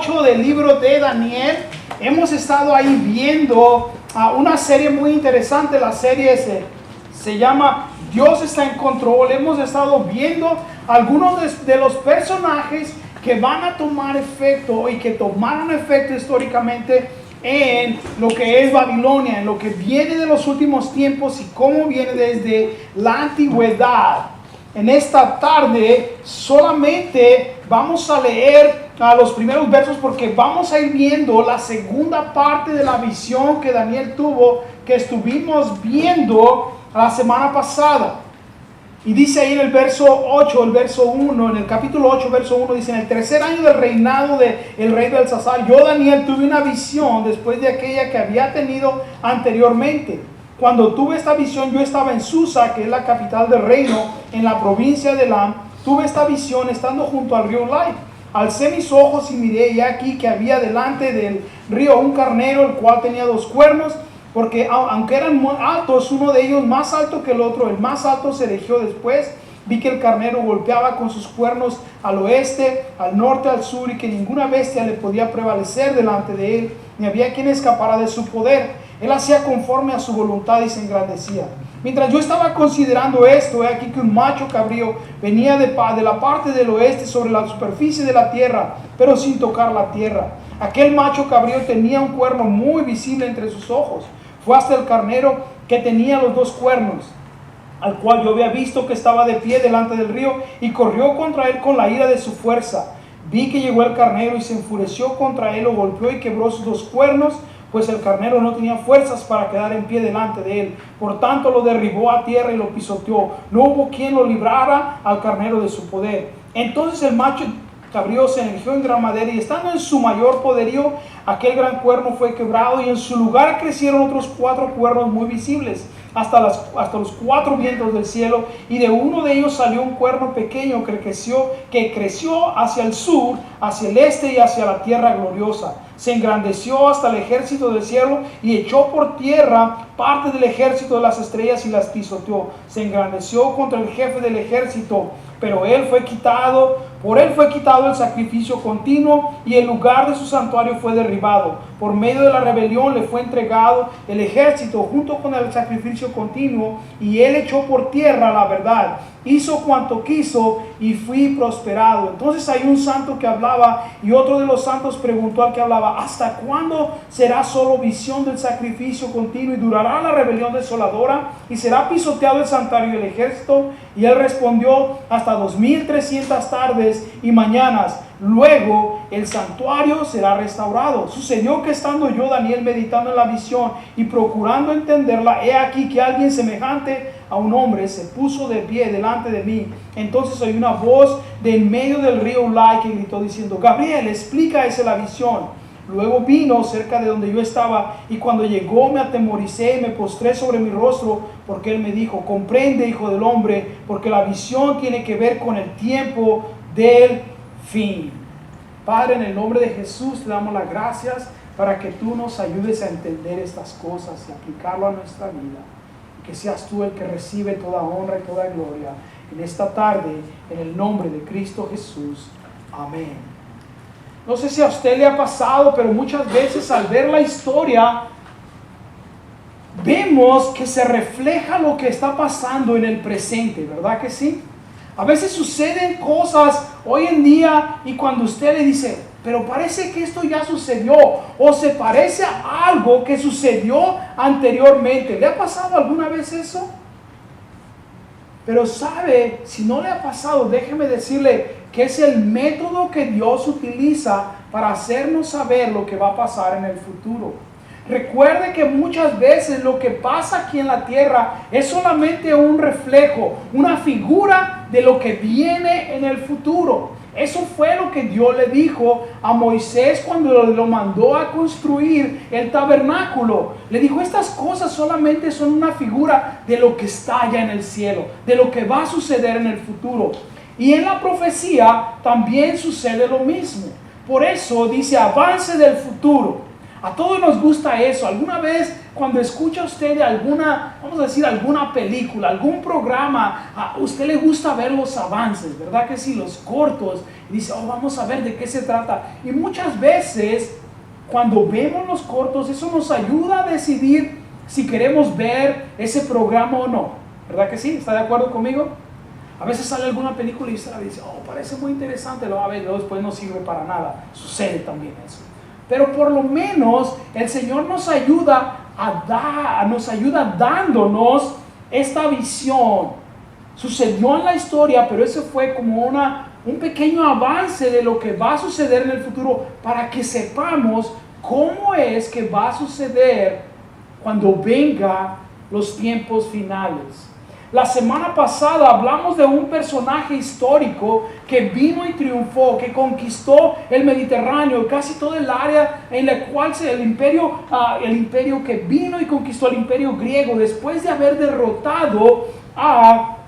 8 del libro de Daniel. Hemos estado ahí viendo una serie muy interesante. La serie se llama Dios está en control. Hemos estado viendo algunos de los personajes que van a tomar efecto y que tomaron efecto históricamente en lo que es Babilonia, en lo que viene de los últimos tiempos y cómo viene desde la antigüedad. En esta tarde solamente vamos a leer los primeros versos porque vamos a ir viendo la segunda parte de la visión que Daniel tuvo, que estuvimos viendo la semana pasada. Y dice ahí en el verso 8, el verso 1, en el capítulo 8, verso 1, dice: en el tercer año del reinado del rey Belsasar, yo Daniel tuve una visión después de aquella que había tenido anteriormente. Cuando tuve esta visión, yo estaba en Susa, que es la capital del reino, en la provincia de Elam. Tuve esta visión estando junto al río Lai. Alcé mis ojos y miré, y aquí que había delante del río un carnero, el cual tenía 2 cuernos, porque aunque eran muy altos, uno de ellos más alto que el otro, el más alto se erigió después. Vi que el carnero golpeaba con sus cuernos al oeste, al norte, al sur, y que ninguna bestia le podía prevalecer delante de él, ni había quien escapara de su poder. Él hacía conforme a su voluntad y se engrandecía. Mientras yo estaba considerando esto, he aquí que un macho cabrío venía de la parte del oeste sobre la superficie de la tierra, pero sin tocar la tierra. Aquel macho cabrío tenía un cuerno muy visible entre sus ojos. Fue hasta el carnero que tenía los 2 cuernos, al cual yo había visto que estaba de pie delante del río, y corrió contra él con la ira de su fuerza. Vi que llegó el carnero y se enfureció contra él, lo golpeó y quebró sus 2 cuernos, pues el carnero no tenía fuerzas para quedar en pie delante de él. Por tanto lo derribó a tierra y lo pisoteó. No hubo quien lo librara al carnero de su poder. Entonces el macho cabrío se erigió en gran madera, y estando en su mayor poderío, aquel gran cuerno fue quebrado, y en su lugar crecieron otros 4 cuernos muy visibles, hasta los 4 vientos del cielo, y de uno de ellos salió un cuerno pequeño que creció hacia el sur, hacia el este y hacia la tierra gloriosa. Se engrandeció hasta el ejército del cielo y echó por tierra parte del ejército de las estrellas y las pisoteó. Se engrandeció contra el jefe del ejército, pero por él fue quitado el sacrificio continuo, y el lugar de su santuario fue derribado. Por medio de la rebelión le fue entregado el ejército junto con el sacrificio continuo, y él echó por tierra la verdad. Hizo cuanto quiso y fui prosperado. Entonces hay un santo que hablaba, y otro de los santos preguntó al que hablaba: ¿hasta cuándo será solo visión del sacrificio continuo, y durará la rebelión desoladora, y será pisoteado el santuario del ejército? Y él respondió: hasta 2300 tardes y mañanas. Luego el santuario será restaurado. Sucedió que estando yo, Daniel, meditando en la visión y procurando entenderla, he aquí que alguien semejante a un hombre se puso de pie delante de mí. Entonces oí una voz de en medio del río Ulai que gritó diciendo: Gabriel, explica la visión. Luego vino cerca de donde yo estaba, y cuando llegó me atemoricé y me postré sobre mi rostro, porque él me dijo: comprende, hijo del hombre, porque la visión tiene que ver con el tiempo del fin. Padre, en el nombre de Jesús te damos las gracias para que tú nos ayudes a entender estas cosas y aplicarlo a nuestra vida. Que seas tú el que recibe toda honra y toda gloria en esta tarde, en el nombre de Cristo Jesús. Amén. No sé si a usted le ha pasado, pero muchas veces al ver la historia, vemos que se refleja lo que está pasando en el presente, ¿verdad que sí? A veces suceden cosas hoy en día, y cuando usted le dice: pero parece que esto ya sucedió, o se parece a algo que sucedió anteriormente. ¿Le ha pasado alguna vez eso? Pero sabe, si no le ha pasado, déjeme decirle que es el método que Dios utiliza para hacernos saber lo que va a pasar en el futuro. Recuerde que muchas veces lo que pasa aquí en la tierra es solamente un reflejo, una figura de lo que viene en el futuro. Eso fue lo que Dios le dijo a Moisés cuando lo mandó a construir el tabernáculo. Le dijo: estas cosas solamente son una figura de lo que está allá en el cielo, de lo que va a suceder en el futuro. Y en la profecía también sucede lo mismo. Por eso dice: avance del futuro. A todos nos gusta eso. Alguna vez cuando escucha usted de alguna, vamos a decir, alguna película, algún programa, a usted le gusta ver los avances, ¿verdad que sí? Los cortos. Y dice, oh, vamos a ver de qué se trata. Y muchas veces cuando vemos los cortos, eso nos ayuda a decidir si queremos ver ese programa o no. ¿Verdad que sí? ¿Está de acuerdo conmigo? A veces sale alguna película y usted dice, oh, parece muy interesante, lo va a ver, luego después no sirve para nada. Sucede también eso. Pero por lo menos el Señor nos ayuda dándonos esta visión. Sucedió en la historia, pero eso fue como un pequeño avance de lo que va a suceder en el futuro para que sepamos cómo es que va a suceder cuando venga los tiempos finales. La semana pasada hablamos de un personaje histórico que vino y triunfó, que conquistó el Mediterráneo, casi todo el área en la cual el imperio que vino y conquistó el imperio griego después de haber derrotado a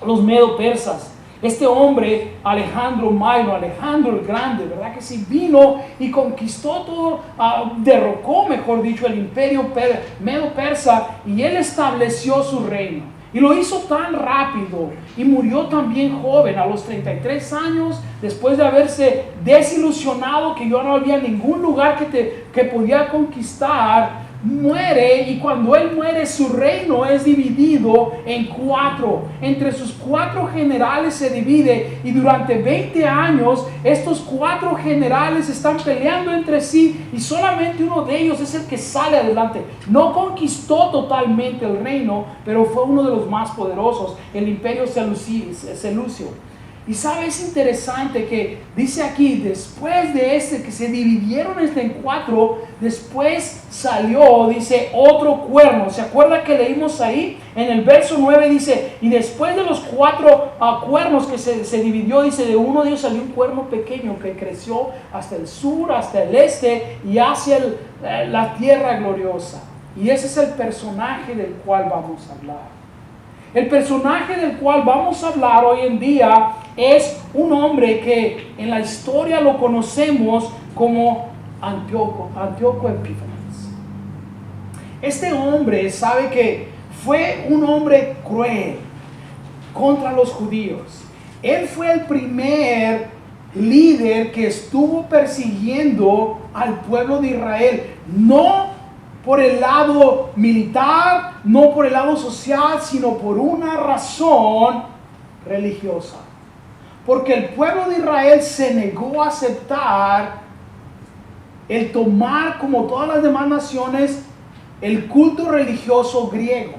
los medo-persas. Este hombre, Alejandro Magno, Alejandro el Grande, ¿verdad que sí? Vino y conquistó todo, derrocó, mejor dicho, el imperio medo-persa, y él estableció su reino. Y lo hizo tan rápido y murió también joven, a los 33 años, después de haberse desilusionado que ya no había ningún lugar que podía conquistar. Muere, y cuando él muere, su reino es dividido en 4. Entre sus 4 generales se divide, y durante 20 años estos 4 generales están peleando entre sí, y solamente uno de ellos es el que sale adelante. No conquistó totalmente el reino, pero fue uno de los más poderosos, el imperio Seleucio. Y sabe, es interesante que dice aquí, después de que se dividieron en 4, después salió, dice, otro cuerno. ¿Se acuerda que leímos ahí? En el verso 9 dice, y después de los 4 cuernos que se dividió, dice, de uno de ellos salió un cuerno pequeño que creció hasta el sur, hasta el este y hacia la tierra gloriosa. Y ese es el personaje del cual vamos a hablar. El personaje del cual vamos a hablar hoy en día es un hombre que en la historia lo conocemos como Antíoco Epífanes. Este hombre, sabe que fue un hombre cruel contra los judíos. Él fue el primer líder que estuvo persiguiendo al pueblo de Israel, no por el lado militar, no por el lado social, sino por una razón religiosa. Porque el pueblo de Israel se negó a aceptar el tomar, como todas las demás naciones, el culto religioso griego.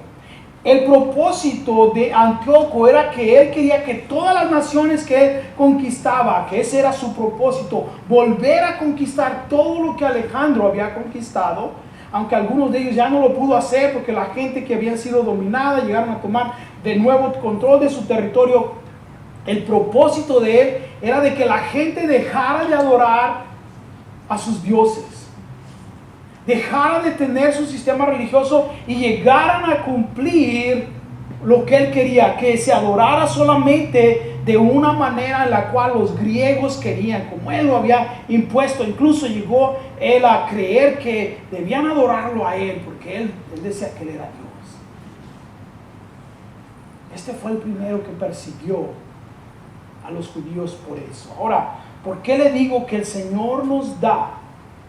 El propósito de Antíoco era que él quería que todas las naciones que él conquistaba, que ese era su propósito, volver a conquistar todo lo que Alejandro había conquistado, aunque algunos de ellos ya no lo pudo hacer porque la gente que había sido dominada llegaron a tomar de nuevo control de su territorio. El propósito de él era de que la gente dejara de adorar a sus dioses, dejara de tener su sistema religioso y llegaran a cumplir lo que él quería, que se adorara solamente de una manera en la cual los griegos querían, como él lo había impuesto. Incluso llegó él a creer que debían adorarlo a él, porque él decía que él era Dios. Este fue el primero que persiguió a los judíos por eso. Ahora, ¿por qué le digo que el Señor nos da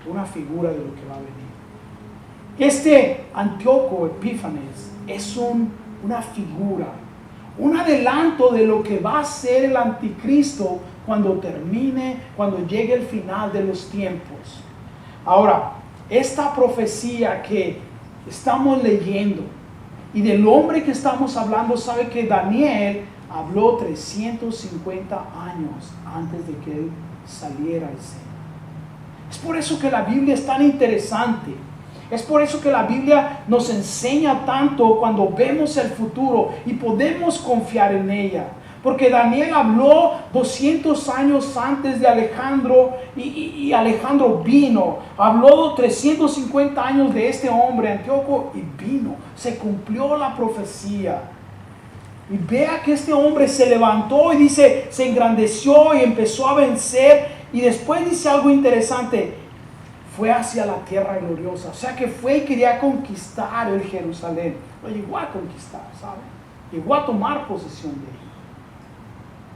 una figura de lo que va a venir? Este Antíoco Epífanes es una figura, un adelanto de lo que va a ser el anticristo cuando llegue el final de los tiempos. Ahora, esta profecía que estamos leyendo y del hombre que estamos hablando, sabe que Daniel habló 350 años antes de que él saliera al cielo. Es por eso que la Biblia es tan interesante. Es por eso que la Biblia nos enseña tanto cuando vemos el futuro y podemos confiar en ella. Porque Daniel habló 200 años antes de Alejandro y Alejandro vino. Habló 350 años de este hombre, Antíoco, y vino. Se cumplió la profecía. Y vea que este hombre se levantó y dice, se engrandeció y empezó a vencer. Y después dice algo interesante. fue hacia la tierra gloriosa. O sea que fue y quería conquistar el Jerusalén. Lo llegó a conquistar, ¿sabe? Llegó a tomar posesión de él.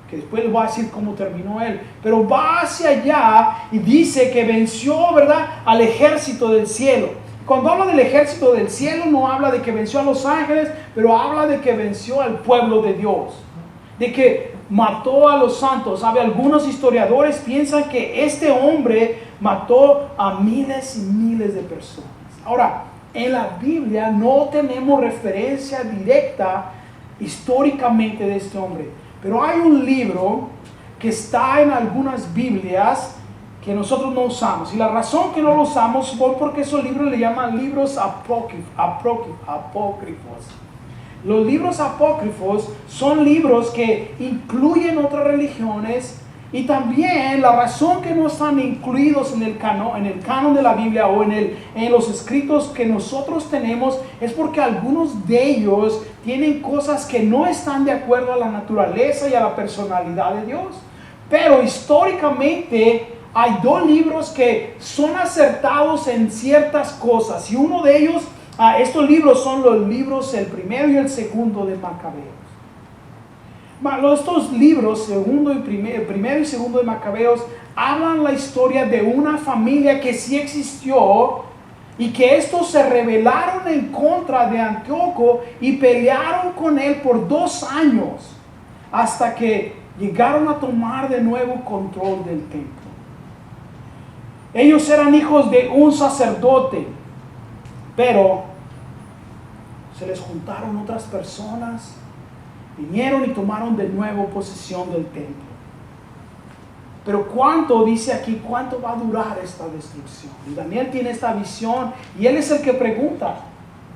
Que después le voy a decir cómo terminó él. Pero va hacia allá y dice que venció, ¿verdad?, al ejército del cielo. Cuando habla del ejército del cielo, no habla de que venció a los ángeles, pero habla de que venció al pueblo de Dios. De que mató a los santos. ¿Sabe? Algunos historiadores piensan que este hombre mató a miles y miles de personas. Ahora, en la Biblia no tenemos referencia directa históricamente de este hombre. Pero hay un libro que está en algunas Biblias que nosotros no usamos. Y la razón que no lo usamos es porque esos libros le llaman libros apócrifos. Los libros apócrifos son libros que incluyen otras religiones, y también la razón que no están incluidos en el canon de la Biblia o en los escritos que nosotros tenemos es porque algunos de ellos tienen cosas que no están de acuerdo a la naturaleza y a la personalidad de Dios. Pero históricamente hay dos libros que son acertados en ciertas cosas, y uno de ellos, estos libros son los libros, el primero y el segundo de Macabeos. Estos libros, primero y segundo de Macabeos, hablan la historia de una familia que sí existió y que estos se rebelaron en contra de Antíoco y pelearon con él por 2 años hasta que llegaron a tomar de nuevo control del templo. Ellos eran hijos de un sacerdote, pero se les juntaron otras personas. Vinieron y tomaron de nuevo posesión del templo. Pero ¿cuánto, dice aquí, cuánto va a durar esta destrucción? Y Daniel tiene esta visión y él es el que pregunta.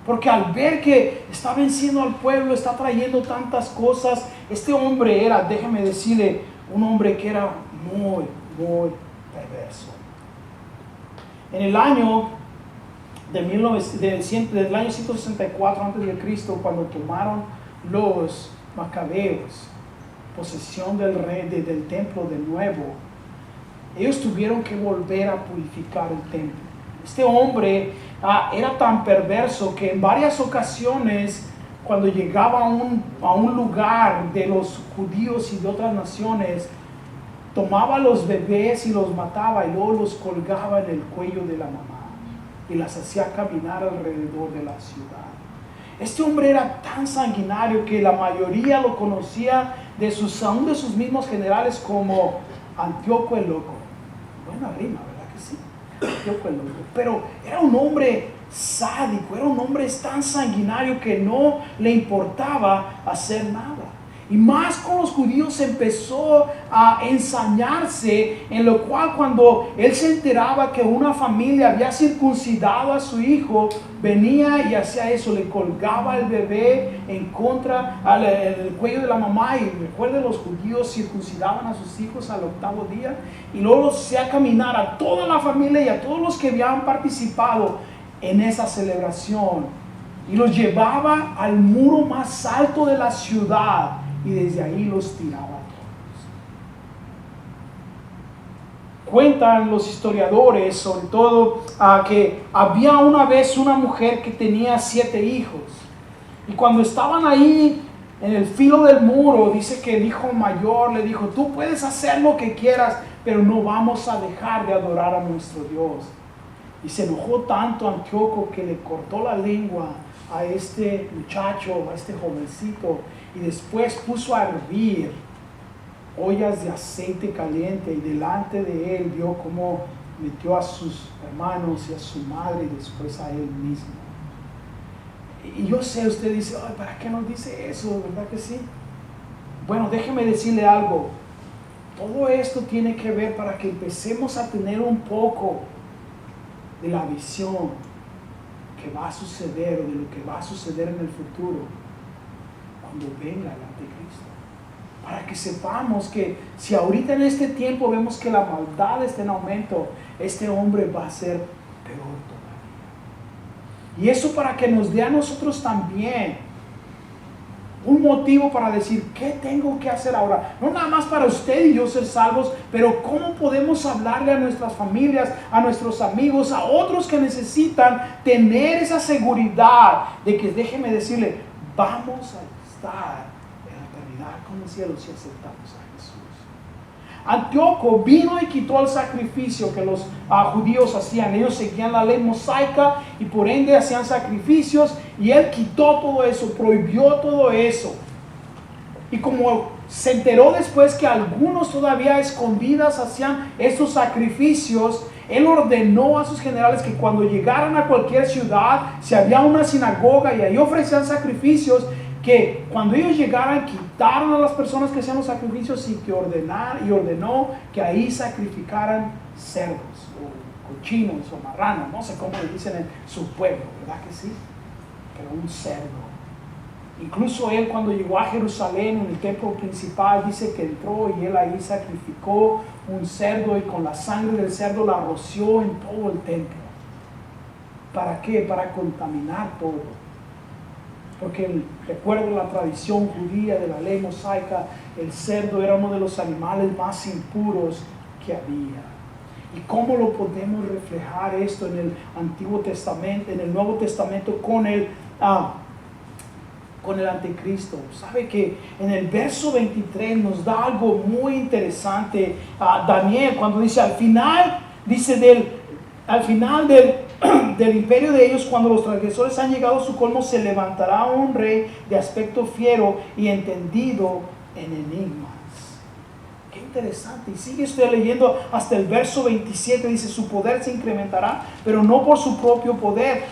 Porque al ver que está venciendo al pueblo, está trayendo tantas cosas, este hombre era, déjeme decirle, un hombre que era muy, muy perverso. En el año del año 164 a.C., cuando tomaron los Macabeos posesión del templo de nuevo, ellos tuvieron que volver a purificar el templo. Este hombre era tan perverso que en varias ocasiones, cuando llegaba a un lugar de los judíos y de otras naciones, tomaba a los bebés y los mataba y luego los colgaba en el cuello de la mamá y las hacía caminar alrededor de la ciudad. Este hombre era tan sanguinario que la mayoría lo conocía aún de sus mismos generales como Antíoco el Loco. Buena rima, ¿verdad que sí? Antíoco el Loco. Pero era un hombre sádico, era un hombre tan sanguinario que no le importaba hacer nada. Y más con los judíos empezó a ensañarse, en lo cual cuando él se enteraba que una familia había circuncidado a su hijo, venía y hacía eso, le colgaba el bebé el cuello de la mamá. Y recuerden, los judíos circuncidaban a sus hijos al 8º día y luego los hacía caminar a toda la familia y a todos los que habían participado en esa celebración y los llevaba al muro más alto de la ciudad. Y desde ahí los tiraba a todos. Cuentan los historiadores, sobre todo, que había una vez una mujer que tenía 7 hijos. Y cuando estaban ahí en el filo del muro, dice que el hijo mayor le dijo: tú puedes hacer lo que quieras, pero no vamos a dejar de adorar a nuestro Dios. Y se enojó tanto Antíoco que le cortó la lengua a este muchacho, a este jovencito, y después puso a hervir ollas de aceite caliente, y delante de él vio cómo metió a sus hermanos y a su madre y después a él mismo. Y yo sé, usted dice: ay, ¿para qué nos dice eso? ¿Verdad que sí? Bueno, déjeme decirle algo. Todo esto tiene que ver para que empecemos a tener un poco de la visión que va a suceder, o de lo que va a suceder en el futuro cuando venga el anticristo. Para que sepamos que si ahorita en este tiempo vemos que la maldad está en aumento, este hombre va a ser peor todavía. Y eso para que nos dé a nosotros también un motivo para decir, ¿qué tengo que hacer ahora? No nada más para usted y yo ser salvos, pero ¿cómo podemos hablarle a nuestras familias, a nuestros amigos, a otros que necesitan tener esa seguridad de que, déjeme decirle, vamos a estar en la eternidad con el cielo si aceptamos a Jesús? Antíoco vino y quitó el sacrificio que los judíos hacían. Ellos seguían la ley mosaica y por ende hacían sacrificios, y él quitó todo eso, prohibió todo eso. Y como se enteró después que algunos todavía a escondidas hacían estos sacrificios, él ordenó a sus generales que cuando llegaran a cualquier ciudad, si había una sinagoga y ahí ofrecían sacrificios, que cuando ellos llegaran quitaron a las personas que hacían los sacrificios y ordenó que ahí sacrificaran cerdos o cochinos o marranos, no sé cómo le dicen en su pueblo, ¿verdad que sí? Pero un cerdo. Incluso él, cuando llegó a Jerusalén en el templo principal, dice que entró y él ahí sacrificó un cerdo y con la sangre del cerdo la roció en todo el templo. ¿Para qué? Para contaminar todo. Porque recuerdo la tradición judía de la ley mosaica, el cerdo era uno de los animales más impuros que había. ¿Y cómo lo podemos reflejar esto en el Antiguo Testamento, en el Nuevo Testamento con el anticristo? Sabe que en el verso 23 nos da algo muy interesante. Daniel, cuando dice al final del imperio de ellos, cuando los transgresores han llegado a su colmo, se levantará un rey de aspecto fiero y entendido en enigmas. Qué interesante. Y sigue usted leyendo hasta el verso 27, dice, su poder se incrementará, pero no por su propio poder.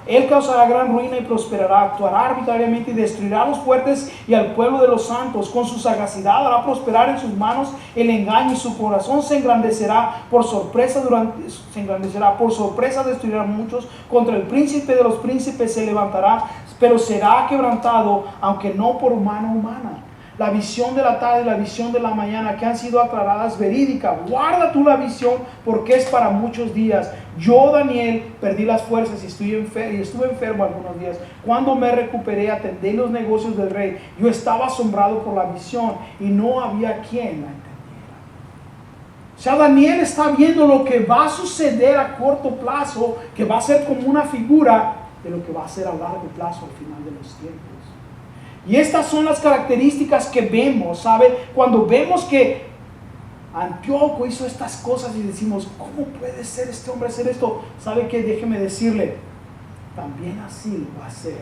Él causará gran ruina y prosperará, actuará arbitrariamente y destruirá a los fuertes y al pueblo de los santos. Con su sagacidad hará prosperar en sus manos el engaño, y su corazón se engrandecerá por sorpresa, destruirá a muchos. Contra el príncipe de los príncipes se levantará, pero será quebrantado, aunque no por mano humana. La visión de la tarde y la visión de la mañana que han sido aclaradas verídica. Guarda tú la visión, porque es para muchos días. Yo, Daniel, perdí las fuerzas y estuve enfermo algunos días. Cuando me recuperé, atendí los negocios del rey. Yo estaba asombrado por la visión y no había quien la entendiera. O sea, Daniel está viendo lo que va a suceder a corto plazo, que va a ser como una figura de lo que va a ser a largo plazo al final de los tiempos. Y estas son las características que vemos, ¿sabe? Cuando vemos que Antíoco hizo estas cosas y decimos, ¿cómo puede ser este hombre hacer esto? ¿Sabe qué? Déjeme decirle, también así lo va a hacer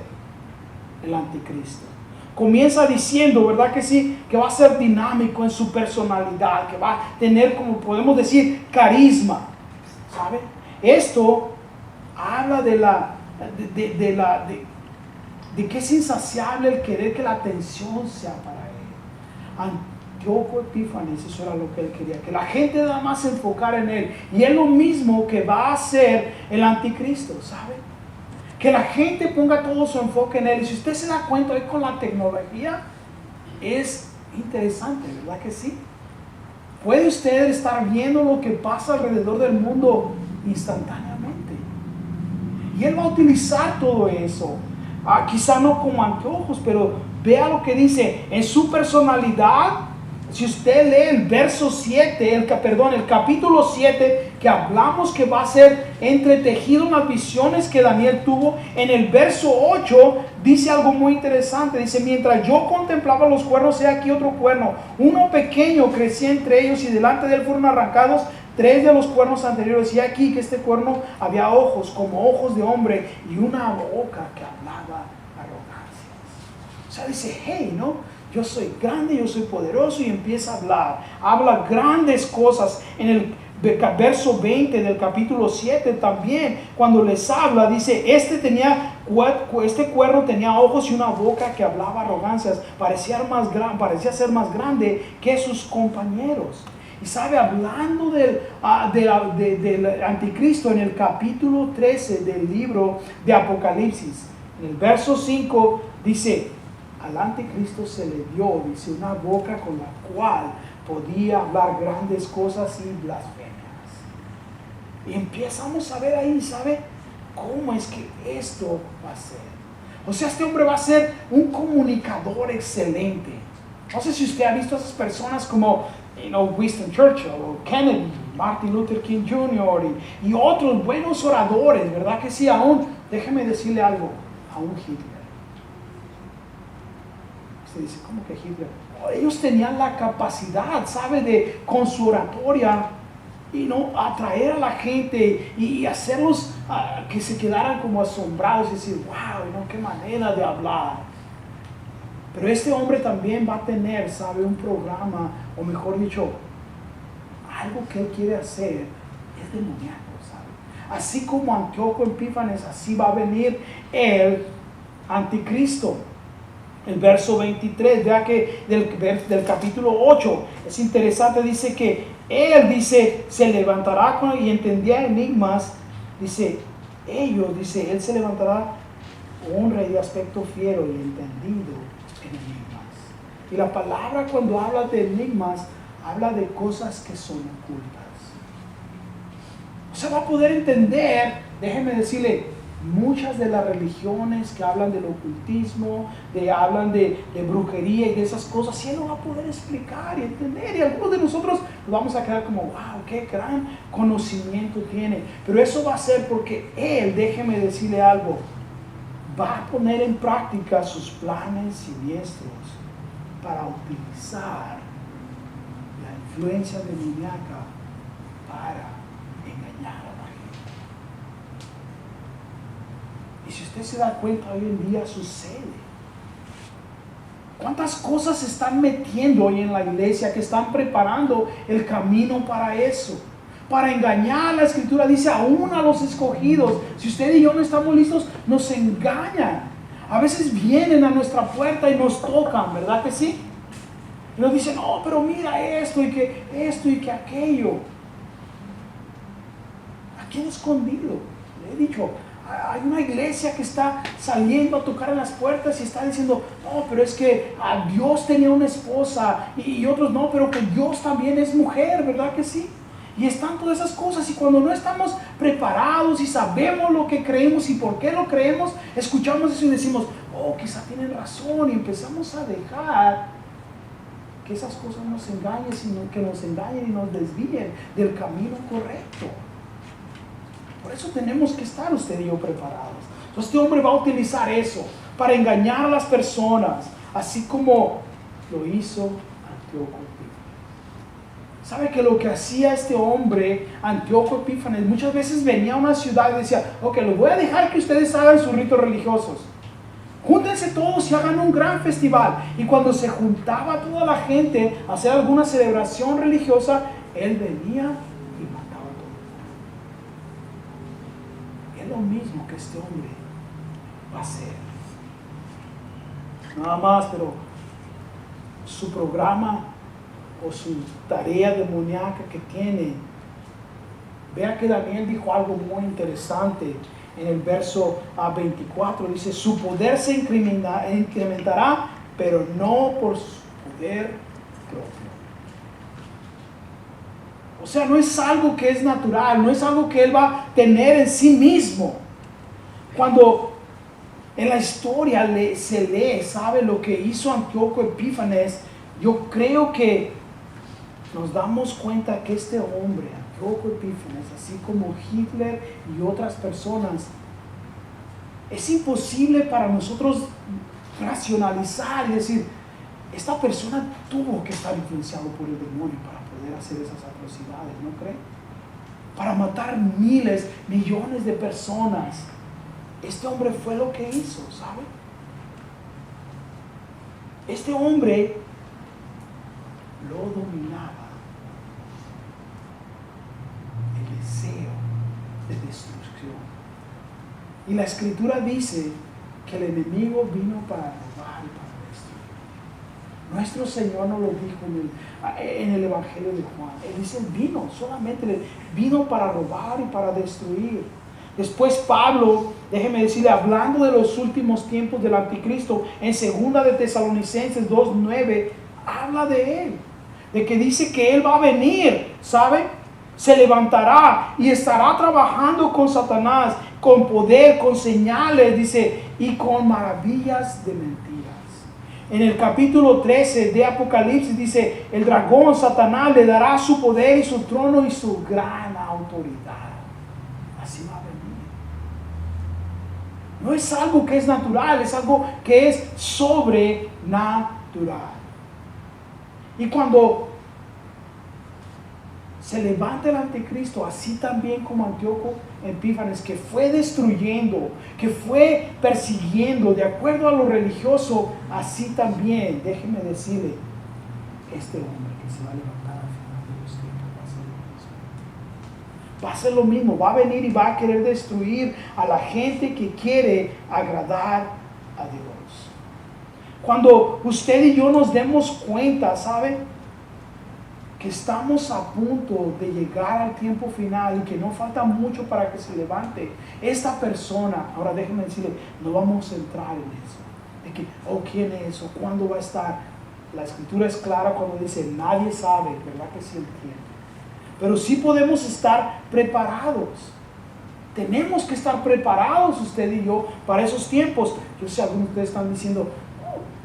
el anticristo. Comienza diciendo, ¿verdad que sí? Que va a ser dinámico en su personalidad, que va a tener, como podemos decir, carisma, ¿sabe? Esto habla de que es insaciable el querer que la atención sea para él. Antíoco Epífanes, eso era lo que él quería, que la gente nada más se enfocara en él. Y es lo mismo que va a hacer el anticristo, ¿sabe? Que la gente ponga todo su enfoque en él. Y si usted se da cuenta hoy con la tecnología, es interesante, ¿verdad que sí? Puede usted estar viendo lo que pasa alrededor del mundo instantáneamente. Y él va a utilizar todo eso. Quizá no como anteojos, pero vea lo que dice en su personalidad. Si usted lee el verso 7, el capítulo 7, que hablamos que va a ser entretejido en las visiones que Daniel tuvo, en el verso 8 dice algo muy interesante. Dice, mientras yo contemplaba los cuernos, he aquí otro cuerno, uno pequeño crecía entre ellos, y delante de él fueron arrancados 3 de los cuernos anteriores, y aquí que este cuerno había ojos como ojos de hombre y una boca que hablaba arrogancias. O sea, dice, hey, ¿no? Yo soy grande, yo soy poderoso, y empieza a habla grandes cosas. En el verso 20 del capítulo 7 también, cuando les habla, dice, este cuerno tenía ojos y una boca que hablaba arrogancias, parecía ser más grande que sus compañeros. Y sabe, hablando del anticristo, en el capítulo 13 del libro de Apocalipsis, en el verso 5 dice, al anticristo se le dio, dice, una boca con la cual podía hablar grandes cosas y blasfemias. Y empezamos a ver ahí, ¿sabe? ¿Cómo es que esto va a ser? O sea, este hombre va a ser un comunicador excelente. No sé si usted ha visto a esas personas como Winston Churchill o Kennedy, Martin Luther King Jr. y otros buenos oradores, ¿verdad que sí? Aún, déjeme decirle algo, aún Hitler. Usted dice, ¿cómo que Hitler? Ellos tenían la capacidad, ¿sabe? De, con su oratoria, atraer a la gente y hacerlos que se quedaran como asombrados y decir, wow, qué manera de hablar. Pero este hombre también va a tener, ¿sabe? Un programa, o mejor dicho, algo que él quiere hacer es demoníaco, ¿sabe? Así como Antíoco Epífanes, así va a venir el anticristo. El verso 23, vea que del capítulo 8, es interesante, dice que él, se levantará y entendía enigmas, él se levantará un rey de aspecto fiero y entendido en enigmas. Y la palabra cuando habla de enigmas, habla de cosas que son ocultas. O sea, va a poder entender, déjeme decirle, muchas de las religiones que hablan del ocultismo, hablan de brujería y de esas cosas, y él lo va a poder explicar y entender. Y algunos de nosotros nos vamos a quedar como, wow, qué gran conocimiento tiene. Pero eso va a ser porque él, déjeme decirle algo, va a poner en práctica sus planes siniestros para utilizar la influencia demoníaca para engañar a la gente. Y si usted se da cuenta, hoy en día sucede. ¿Cuántas cosas se están metiendo hoy en la iglesia que están preparando el camino para eso? Para engañar. La Escritura dice, aún a los escogidos. Si usted y yo no estamos listos, nos engañan. A veces vienen a nuestra puerta y nos tocan, ¿verdad que sí? Y nos dicen, no, pero mira esto y que aquello. Aquí en escondido, le he dicho, hay una iglesia que está saliendo a tocar en las puertas y está diciendo, no, pero es que Dios tenía una esposa y otros no, pero que Dios también es mujer, ¿verdad que sí? Y están todas esas cosas, y cuando no estamos preparados y sabemos lo que creemos y por qué lo creemos, escuchamos eso y decimos, oh, quizá tienen razón, y empezamos a dejar que esas cosas nos engañen, sino que nos engañen y nos desvíen del camino correcto. Por eso tenemos que estar usted y yo preparados. Entonces este hombre va a utilizar eso para engañar a las personas, así como lo hizo Antíoco Epífanes. ¿Sabe que lo que hacía este hombre, Antíoco Epífanes, muchas veces venía a una ciudad y decía, ok, los voy a dejar que ustedes hagan sus ritos religiosos. Júntense todos y hagan un gran festival. Y cuando se juntaba toda la gente a hacer alguna celebración religiosa, él venía y mataba a todo. Es lo mismo que este hombre va a hacer. Nada más, pero su programa o su tarea demoníaca que tiene. Vea que Daniel dijo algo muy interesante en el verso 24. Dice, su poder se incrementará, pero no por su poder propio. O sea, no es algo que es natural, no es algo que él va a tener en sí mismo. Cuando en la historia se lee, sabe lo que hizo Antíoco Epífanes, yo creo que nos damos cuenta que este hombre, Antíoco Epífanes, así como Hitler y otras personas, es imposible para nosotros racionalizar y decir, esta persona tuvo que estar influenciado por el demonio para poder hacer esas atrocidades, ¿no cree? Para matar miles, millones de personas. Este hombre fue lo que hizo, ¿sabe? Este hombre lo dominaba el deseo de destrucción. Y la Escritura dice que el enemigo vino para robar y para destruir. Nuestro Señor nos lo dijo en el Evangelio de Juan. Él dice, vino para robar y para destruir. Después Pablo, déjeme decirle, hablando de los últimos tiempos del anticristo, en 2 de Tesalonicenses 2:9, habla de él, de que dice que él va a venir, ¿sabe? se levantará y estará trabajando con Satanás, con poder, con señales, dice, y con maravillas de mentiras. En el capítulo 13 de Apocalipsis dice, el dragón Satanás le dará su poder y su trono y su gran autoridad. Así va a venir. No es algo que es natural, es algo que es sobrenatural. Y cuando se levanta el anticristo, así también como Antíoco Epífanes, que fue destruyendo, que fue persiguiendo de acuerdo a lo religioso, así también, déjeme decirle, este hombre que se va a levantar al final de los tiempos va a ser lo mismo, va a venir y va a querer destruir a la gente que quiere agradar a Dios. Cuando usted y yo nos demos cuenta, ¿sabe?, que estamos a punto de llegar al tiempo final y que no falta mucho para que se levante esta persona. Ahora déjenme decirle, no vamos a entrar en eso, de que, ¿quién es? ¿O cuándo va a estar? La escritura es clara cuando dice, nadie sabe, ¿verdad que sí entiende? Pero sí podemos estar preparados. Tenemos que estar preparados usted y yo para esos tiempos. Yo sé, algunos de ustedes están diciendo,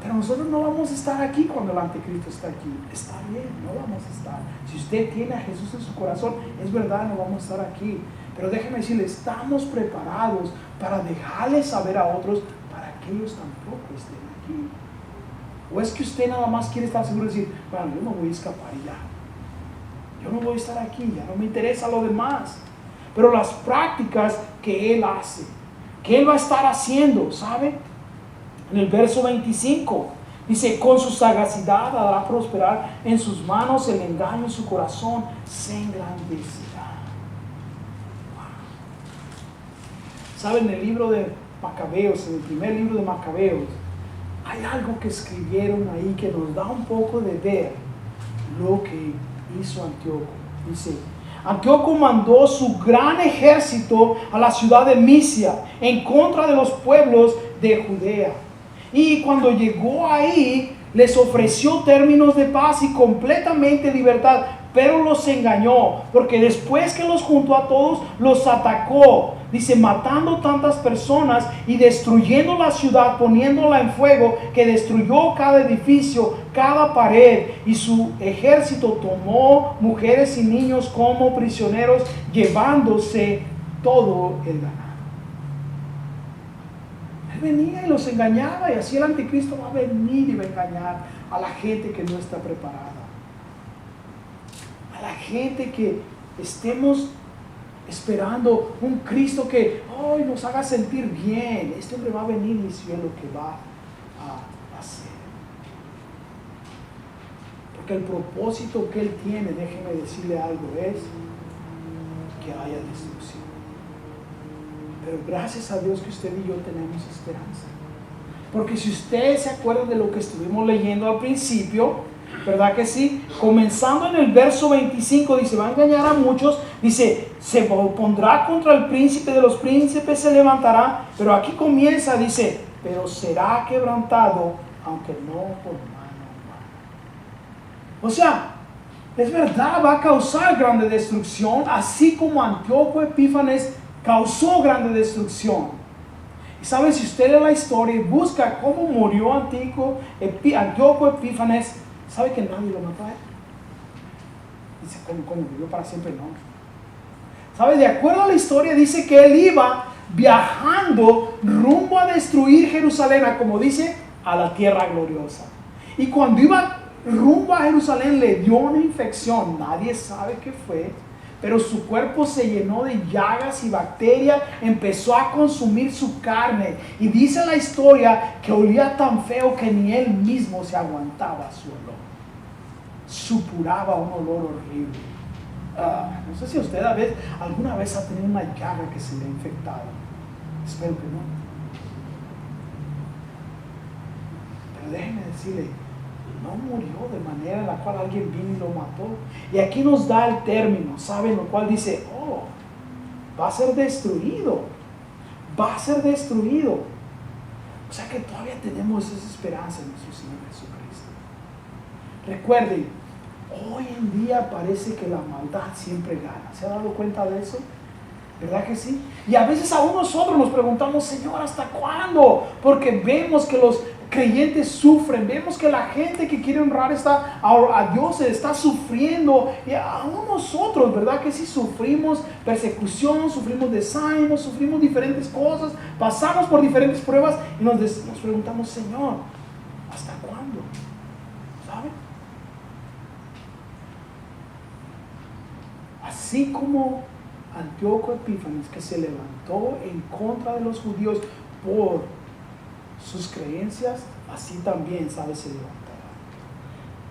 pero nosotros no vamos a estar aquí cuando el anticristo está aquí. Está bien, no vamos a estar. Si usted tiene a Jesús en su corazón, es verdad, no vamos a estar aquí. Pero déjeme decirle, estamos preparados para dejarles saber a otros para que ellos tampoco estén aquí. ¿O es que usted nada más quiere estar seguro de decir, bueno, yo me voy a escapar y ya? Yo no voy a estar aquí, ya no me interesa lo demás. Pero las prácticas que Él hace, que Él va a estar haciendo, ¿sabe? En el verso 25 dice, con su sagacidad hará prosperar en sus manos el engaño y su corazón se engrandecerá. Wow. ¿Saben? En el libro de Macabeos, en el primer libro de Macabeos, hay algo que escribieron ahí que nos da un poco de ver lo que hizo Antíoco. Dice, Antíoco mandó su gran ejército a la ciudad de Misia en contra de los pueblos de Judea. Y cuando llegó ahí, les ofreció términos de paz y completamente libertad, pero los engañó, porque después que los juntó a todos, los atacó, dice, matando tantas personas y destruyendo la ciudad, poniéndola en fuego, que destruyó cada edificio, cada pared, y su ejército tomó mujeres y niños como prisioneros, llevándose todo el ganado. Venía y los engañaba, y así el anticristo va a venir y va a engañar a la gente que no está preparada, a la gente que estemos esperando un Cristo que hoy nos haga sentir bien. Este hombre va a venir y es lo que va a hacer, porque el propósito que Él tiene, déjeme decirle algo, es que haya destrucción. Pero gracias a Dios que usted y yo tenemos esperanza. Porque si ustedes se acuerdan de lo que estuvimos leyendo al principio, ¿verdad que sí? Comenzando en el verso 25, dice, va a engañar a muchos, dice, se opondrá contra el príncipe de los príncipes, se levantará, pero aquí comienza, dice, pero será quebrantado, aunque no por mano humana. O sea, es verdad, va a causar grande destrucción, así como Antíoco Epífanes causó grande destrucción. Y saben, si usted lee la historia y busca cómo murió Antíoco Epífanes, ¿sabe que nadie lo mató a él? Dice, ¿cómo vivió para siempre? No. ¿Sabe? De acuerdo a la historia, dice que él iba viajando rumbo a destruir Jerusalén, como dice, a la tierra gloriosa. Y cuando iba rumbo a Jerusalén, le dio una infección. Nadie sabe qué fue. Pero su cuerpo se llenó de llagas y bacterias, empezó a consumir su carne. Y dice la historia que olía tan feo que ni él mismo se aguantaba su olor. Supuraba un olor horrible. No sé si usted alguna vez ha tenido una llaga que se le ha infectado. Espero que no. Pero déjeme decirle, no murió de manera en la cual alguien vino y lo mató. Y aquí nos da el término, ¿saben? Lo cual dice, va a ser destruido. Va a ser destruido. O sea que todavía tenemos esa esperanza en nuestro Señor Jesucristo. Recuerden, Hoy en día parece que la maldad siempre gana. ¿Se ha dado cuenta de eso? ¿Verdad que sí? Y a veces aún nosotros nos preguntamos, Señor, ¿hasta cuándo? Porque vemos que los creyentes sufren, vemos que la gente que quiere honrar a Dios está sufriendo. Y aún nosotros, ¿verdad que sí? Sufrimos persecución, sufrimos desánimo, sufrimos diferentes cosas, pasamos por diferentes pruebas y nos preguntamos, Señor, ¿hasta cuándo? ¿Saben? Así como Antíoco Epífanes, que se levantó en contra de los judíos por sus creencias, así también, ¿sabe? Se levantará.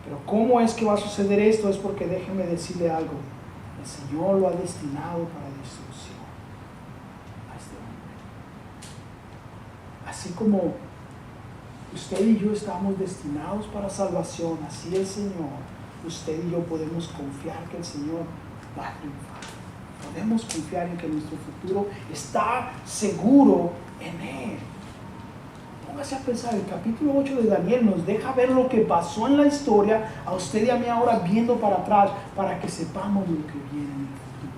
Pero ¿cómo es que va a suceder esto? Es porque déjeme decirle algo. El Señor lo ha destinado para destrucción a este hombre. Así como usted y yo estamos destinados para salvación, así el Señor, usted y yo podemos confiar que el Señor va a triunfar. Podemos confiar en que nuestro futuro está seguro en Él. Póngase a pensar, el capítulo 8 de Daniel nos deja ver lo que pasó en la historia, a usted y a mí ahora viendo para atrás, para que sepamos lo que viene en el futuro.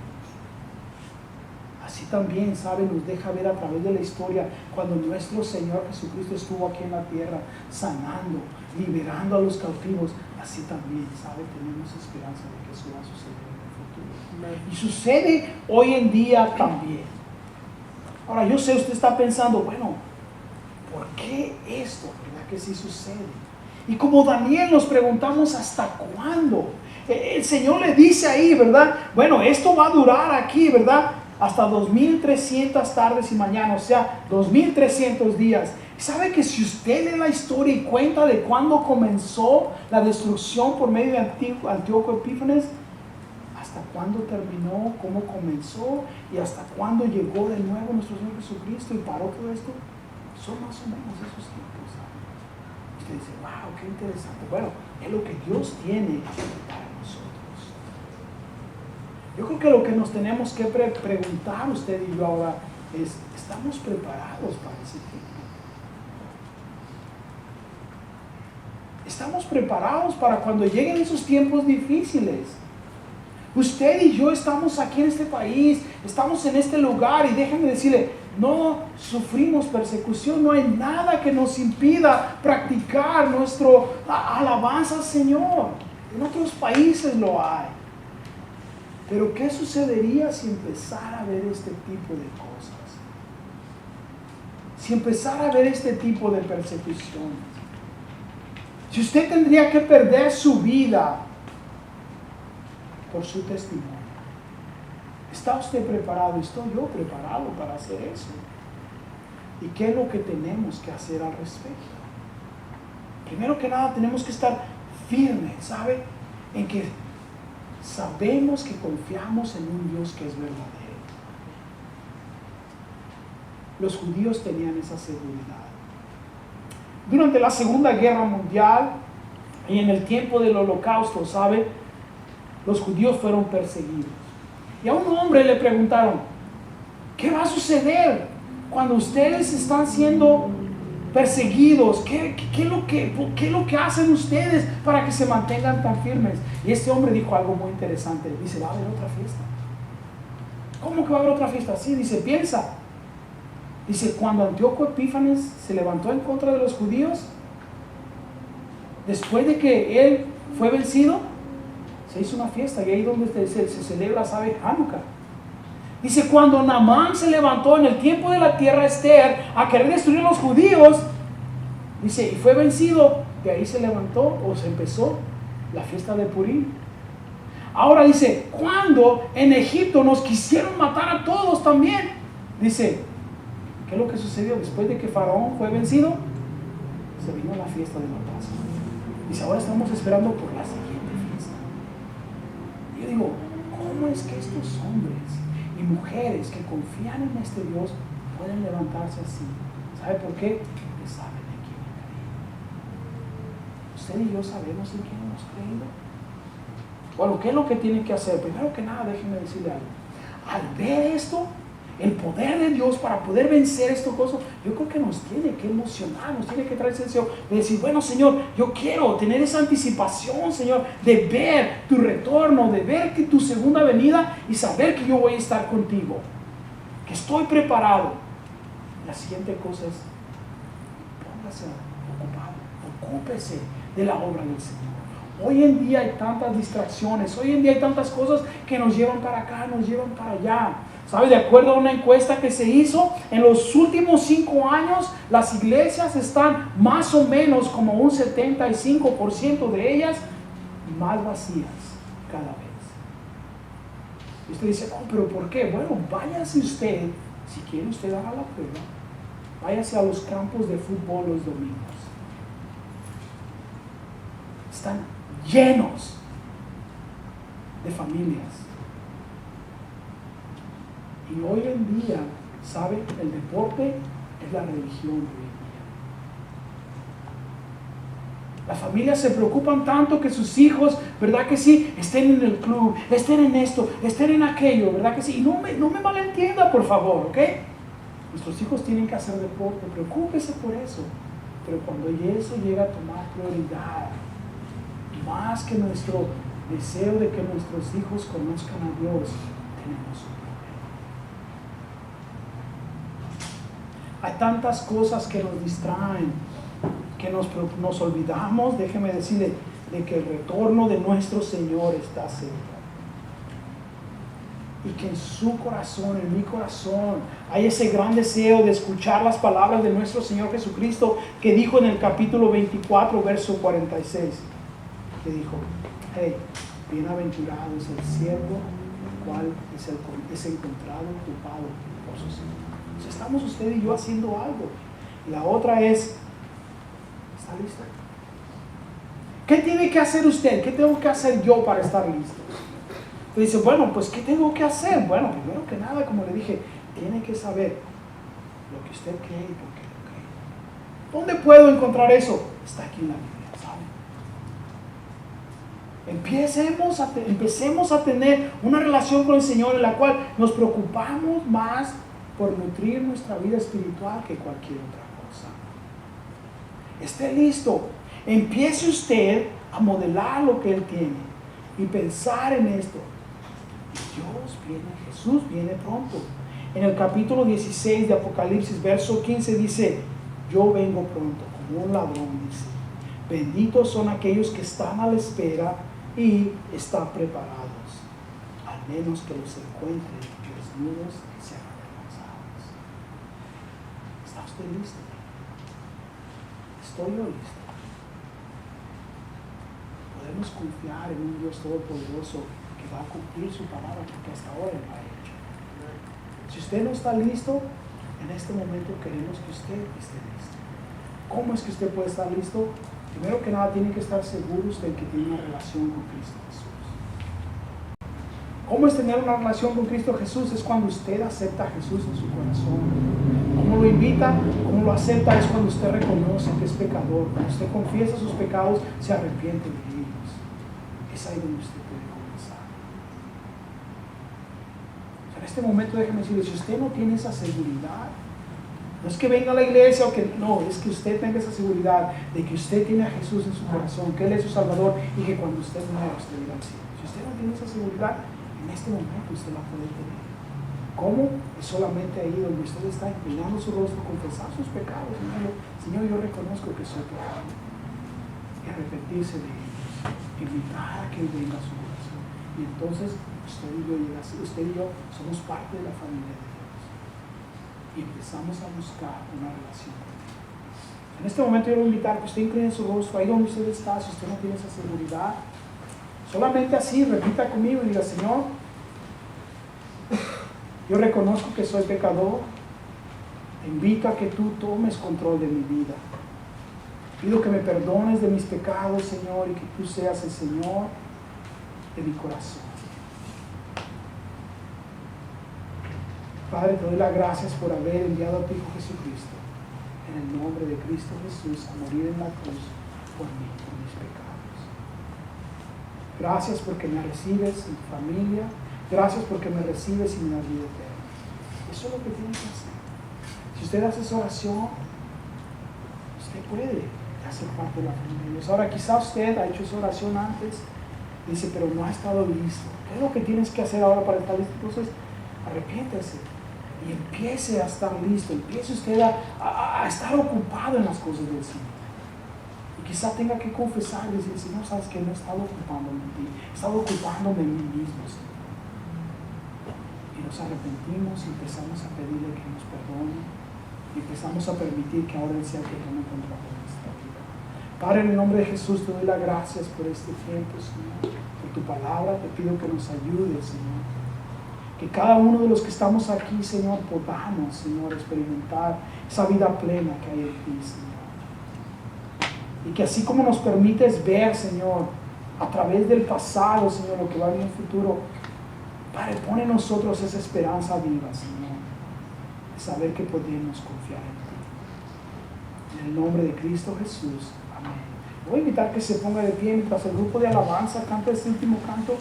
Así también, ¿sabe? Nos deja ver a través de la historia cuando nuestro Señor Jesucristo estuvo aquí en la tierra, sanando, liberando a los cautivos. Así también, ¿sabe? Tenemos esperanza de que eso va a suceder. Y sucede hoy en día también. Ahora yo sé, usted está pensando, bueno, ¿por qué esto? ¿Verdad que sí sucede? Y como Daniel nos preguntamos, ¿hasta cuándo? El Señor le dice ahí, ¿verdad? Bueno, esto va a durar aquí, ¿verdad? Hasta 2300 tardes y mañanas, o sea, 2300 días. ¿Sabe que si usted lee la historia y cuenta de cuándo comenzó la destrucción por medio de Antíoco Epífanes, hasta cuándo terminó, cómo comenzó y hasta cuándo llegó de nuevo nuestro Señor Jesucristo y paró todo esto, son más o menos esos tiempos, ¿sabe? Usted dice, wow, qué interesante. Bueno, es lo que Dios tiene para nosotros. Yo creo que lo que nos tenemos que preguntar usted y yo ahora es, ¿estamos preparados para ese tiempo? ¿Estamos preparados para cuando lleguen esos tiempos difíciles? Usted y yo estamos aquí en este país, estamos en este lugar y déjenme decirle, no sufrimos persecución, no hay nada que nos impida practicar nuestra alabanza al Señor. En otros países lo hay. Pero ¿qué sucedería si empezara a ver este tipo de cosas? Si empezara a ver este tipo de persecuciones. Si usted tendría que perder su vida por su testimonio. ¿Está usted preparado? ¿Estoy yo preparado para hacer eso? ¿Y qué es lo que tenemos que hacer al respecto? Primero que nada tenemos que estar firmes, ¿sabe? En que sabemos que confiamos en un Dios que es verdadero. Los judíos tenían esa seguridad. Durante la Segunda Guerra Mundial y en el tiempo del Holocausto, ¿sabe? Los judíos fueron perseguidos. Y a un hombre le preguntaron, ¿qué va a suceder cuando ustedes están siendo perseguidos? ¿Qué es lo que hacen ustedes para que se mantengan tan firmes? Y este hombre dijo algo muy interesante. Dice, va a haber otra fiesta. ¿Cómo que va a haber otra fiesta? Sí, dice, piensa. Dice, cuando Antíoco Epífanes se levantó en contra de los judíos, después de que él fue vencido, se hizo una fiesta y ahí donde se celebra, ¿sabe? Hanukkah. Dice, cuando Naamán se levantó en el tiempo de la tierra Esther a querer destruir a los judíos, dice, y fue vencido, de ahí se levantó o se empezó la fiesta de Purim. Ahora dice, cuando en Egipto nos quisieron matar a todos también, dice, ¿qué es lo que sucedió? Después de que Faraón fue vencido, se vino la fiesta de la Pascua. Dice, ahora estamos esperando por la siguiente fiesta. Yo digo, ¿cómo es que estos hombres y mujeres que confían en este Dios pueden levantarse así? ¿Sabe por qué? Porque saben en quién han creído. Usted y yo sabemos en quién hemos creído. Bueno, ¿qué es lo que tienen que hacer? Primero que nada, déjenme decirle algo. Al ver esto, el poder de Dios para poder vencer estas cosas, yo creo que nos tiene que emocionar, nos tiene que traer ese deseo de decir, bueno, Señor, yo quiero tener esa anticipación, Señor, de ver tu retorno, de ver que tu segunda venida y saber que yo voy a estar contigo, que estoy preparado. La siguiente cosa es, póngase ocupado, ocúpese de la obra del Señor. Hoy en día hay tantas distracciones, hoy en día hay tantas cosas que nos llevan para acá, nos llevan para allá. ¿Sabe? De acuerdo a una encuesta que se hizo, en los últimos 5 años, las iglesias están más o menos como un 75% de ellas más vacías cada vez. Y usted dice, oh, pero ¿por qué? Bueno, váyase usted, si quiere usted haga la prueba, váyase a los campos de fútbol los domingos. Están llenos de familias. Y hoy en día, ¿sabe? El deporte es la religión de hoy en día. Las familias se preocupan tanto que sus hijos, ¿verdad que sí? Estén en el club, estén en esto, estén en aquello, ¿verdad que sí? Y no me malentienda, por favor, ¿ok? Nuestros hijos tienen que hacer deporte, preocúpese por eso. Pero cuando eso llega a tomar prioridad, más que nuestro deseo de que nuestros hijos conozcan a Dios, tenemos un problema. Hay tantas cosas que nos distraen, que nos olvidamos, déjeme decirle, de que el retorno de nuestro Señor está cerca. Y que en su corazón, en mi corazón, hay ese gran deseo de escuchar las palabras de nuestro Señor Jesucristo, que dijo en el capítulo 24, verso 46. Que dijo, hey, bienaventurado es el siervo, el cual es encontrado ocupado por su Señor. Entonces estamos usted y yo haciendo algo. Y la otra es, ¿está listo? ¿Qué tiene que hacer usted? ¿Qué tengo que hacer yo para estar listo? Usted dice, bueno, pues ¿qué tengo que hacer? Bueno, primero que nada, como le dije, tiene que saber lo que usted cree y por qué lo cree. ¿Dónde puedo encontrar eso? Está aquí en la Biblia. Empecemos a tener una relación con el Señor en la cual nos preocupamos más por nutrir nuestra vida espiritual que cualquier otra cosa. Esté listo. Empiece usted a modelar lo que Él tiene y pensar en esto. Dios viene, Jesús viene pronto. En el capítulo 16 de Apocalipsis, verso 15 dice, yo vengo pronto como un ladrón, dice. Benditos son aquellos que están a la espera y están preparados, al menos que los encuentren desnudos y sean avergonzados. ¿Está usted listo? ¿Estoy yo listo? Podemos confiar en un Dios todopoderoso que va a cumplir su palabra, porque hasta ahora lo ha hecho. Si usted no está listo, en este momento queremos que usted esté listo. ¿Cómo es que usted puede estar listo? Primero que nada, tiene que estar seguro usted que tiene una relación con Cristo Jesús. ¿Cómo es tener una relación con Cristo Jesús? Es cuando usted acepta a Jesús en su corazón. ¿Cómo lo invita? ¿Cómo lo acepta? Es cuando usted reconoce que es pecador. Cuando usted confiesa sus pecados, se arrepiente de ellos. Es ahí donde usted puede comenzar. En este momento, déjeme decirle, si usted no tiene esa seguridad, no es que venga a la iglesia o que no, es que usted tenga esa seguridad de que usted tiene a Jesús en su corazón, que Él es su Salvador y que cuando usted muera usted irá al cielo. Si usted no tiene esa seguridad, en este momento usted la puede tener. ¿Cómo? Es solamente ahí donde usted está inclinando su rostro, confesar sus pecados. Señor, yo reconozco que soy pecador. Y arrepentirse de ellos. Invitar a que Él venga a su corazón. Y entonces usted y yo somos parte de la familia de Dios. Y empezamos a buscar una relación con Él. En este momento yo le voy a invitar que usted incline su rostro ahí donde usted está, si usted no tiene esa seguridad. Solamente así, repita conmigo y diga, Señor, yo reconozco que soy pecador. Te invito a que tú tomes control de mi vida. Pido que me perdones de mis pecados, Señor, y que tú seas el Señor de mi corazón. Padre, te doy las gracias por haber enviado a tu Hijo Jesucristo en el nombre de Cristo Jesús a morir en la cruz por mí, por mis pecados. Gracias porque me recibes en tu familia. Gracias porque me recibes y me das vida eterna. Eso es lo que tiene que hacer. Si usted hace esa oración, usted puede hacer parte de la familia de Dios. Ahora, quizá usted ha hecho esa oración antes, dice, pero no ha estado listo. ¿Qué es lo que tienes que hacer ahora para estar listo? Entonces, arrepiéntase y empiece a estar listo. Empiece usted a estar ocupado en las cosas del Señor. Y quizá tenga que confesar y decir, Señor, sabes que no he estado ocupándome en ti, he estado ocupándome en mí mismo, Señor. Y nos arrepentimos y empezamos a pedirle que nos perdone y empezamos a permitir que ahora Él sea el que tome control de nuestra vida. Padre, en el nombre de Jesús te doy las gracias por este tiempo, Señor, por tu palabra. Te pido que nos ayudes, Señor. Que cada uno de los que estamos aquí, Señor, podamos, Señor, experimentar esa vida plena que hay en ti, Señor. Y que así como nos permites ver, Señor, a través del pasado, Señor, lo que va a venir en el futuro, Padre, pone en nosotros esa esperanza viva, Señor, de saber que podemos confiar en ti. En el nombre de Cristo Jesús. Amén. Voy a invitar que se ponga de pie mientras el grupo de alabanza canta este último canto.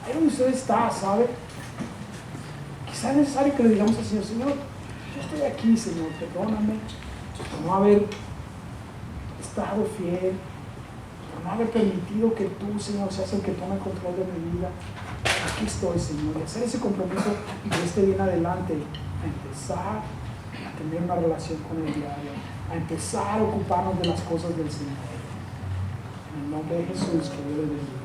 Ahí donde usted está, ¿sabe? Quizá es necesario que le digamos al Señor, Señor, yo estoy aquí, Señor, perdóname por no haber estado fiel, por no haber permitido que tú, Señor, seas el que tome el control de mi vida. Aquí estoy, Señor, y hacer ese compromiso de este día en adelante, a empezar a tener una relación con el diario, a empezar a ocuparnos de las cosas del Señor. En el nombre de Jesús, que Dios le bendiga.